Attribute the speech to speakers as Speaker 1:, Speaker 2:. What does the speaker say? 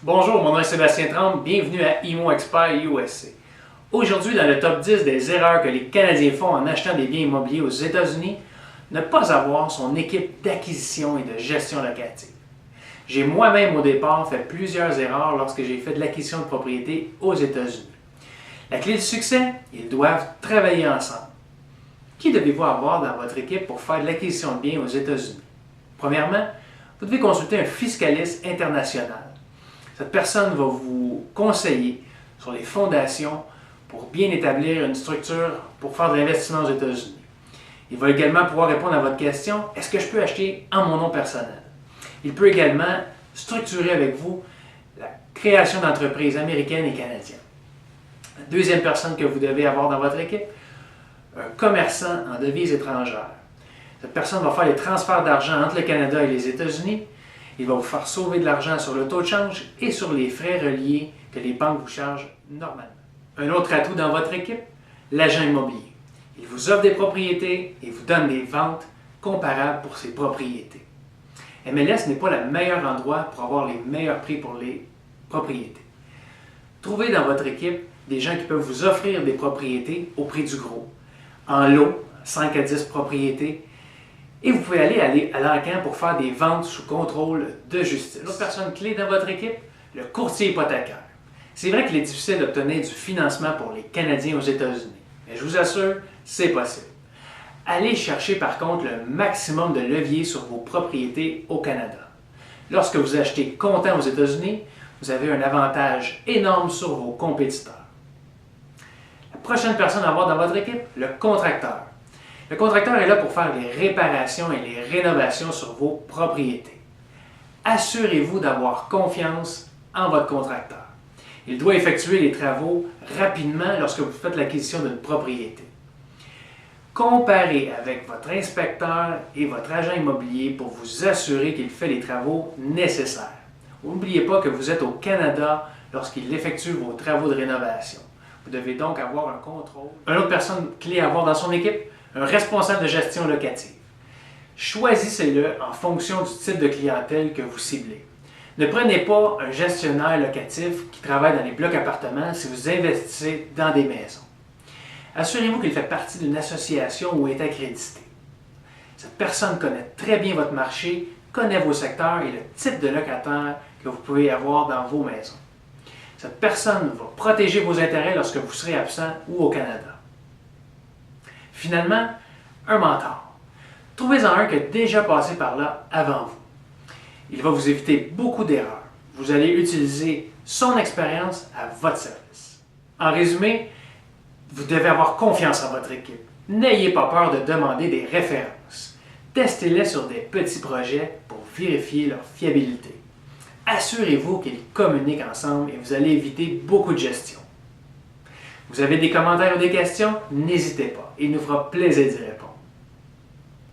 Speaker 1: Bonjour, mon nom est Sébastien Tremble, bienvenue à IMO Expert USA. Aujourd'hui, dans le top 10 des erreurs que les Canadiens font en achetant des biens immobiliers aux États-Unis, ne pas avoir son équipe d'acquisition et de gestion locative. J'ai moi-même au départ fait plusieurs erreurs lorsque j'ai fait de l'acquisition de propriétés aux États-Unis. La clé du succès, ils doivent travailler ensemble. Qui devez-vous avoir dans votre équipe pour faire de l'acquisition de biens aux États-Unis? Premièrement, vous devez consulter un fiscaliste international. Cette personne va vous conseiller sur les fondations pour bien établir une structure pour faire de l'investissement aux États-Unis. Il va également pouvoir répondre à votre question, est-ce que je peux acheter en mon nom personnel? Il peut également structurer avec vous la création d'entreprises américaines et canadiennes. La deuxième personne que vous devez avoir dans votre équipe, un commerçant en devises étrangères. Cette personne va faire les transferts d'argent entre le Canada et les États-Unis. Il va vous faire sauver de l'argent sur le taux de change et sur les frais reliés que les banques vous chargent normalement. Un autre atout dans votre équipe, l'agent immobilier. Il vous offre des propriétés et vous donne des ventes comparables pour ces propriétés. MLS n'est pas le meilleur endroit pour avoir les meilleurs prix pour les propriétés. Trouvez dans votre équipe des gens qui peuvent vous offrir des propriétés au prix du gros, en lot, 5 à 10 propriétés, et vous pouvez aller à l'encan pour faire des ventes sous contrôle de justice. L'autre personne clé dans votre équipe, le courtier hypothécaire. C'est vrai qu'il est difficile d'obtenir du financement pour les Canadiens aux États-Unis, mais je vous assure, c'est possible. Allez chercher par contre le maximum de levier sur vos propriétés au Canada. Lorsque vous achetez comptant aux États-Unis, vous avez un avantage énorme sur vos compétiteurs. La prochaine personne à avoir dans votre équipe, le contracteur. Le contracteur est là pour faire les réparations et les rénovations sur vos propriétés. Assurez-vous d'avoir confiance en votre contracteur. Il doit effectuer les travaux rapidement lorsque vous faites l'acquisition d'une propriété. Comparez avec votre inspecteur et votre agent immobilier pour vous assurer qu'il fait les travaux nécessaires. N'oubliez pas que vous êtes au Canada lorsqu'il effectue vos travaux de rénovation. Vous devez donc avoir un contrôle. Une autre personne clé à avoir dans son équipe, un responsable de gestion locative. Choisissez-le en fonction du type de clientèle que vous ciblez. Ne prenez pas un gestionnaire locatif qui travaille dans les blocs appartements si vous investissez dans des maisons. Assurez-vous qu'il fait partie d'une association ou est accrédité. Cette personne connaît très bien votre marché, connaît vos secteurs et le type de locataire que vous pouvez avoir dans vos maisons. Cette personne va protéger vos intérêts lorsque vous serez absent ou au Canada. Finalement, un mentor. Trouvez-en un qui a déjà passé par là avant vous. Il va vous éviter beaucoup d'erreurs. Vous allez utiliser son expérience à votre service. En résumé, vous devez avoir confiance en votre équipe. N'ayez pas peur de demander des références. Testez-les sur des petits projets pour vérifier leur fiabilité. Assurez-vous qu'ils communiquent ensemble et vous allez éviter beaucoup de gestion. Vous avez des commentaires ou des questions? N'hésitez pas, il nous fera plaisir d'y répondre.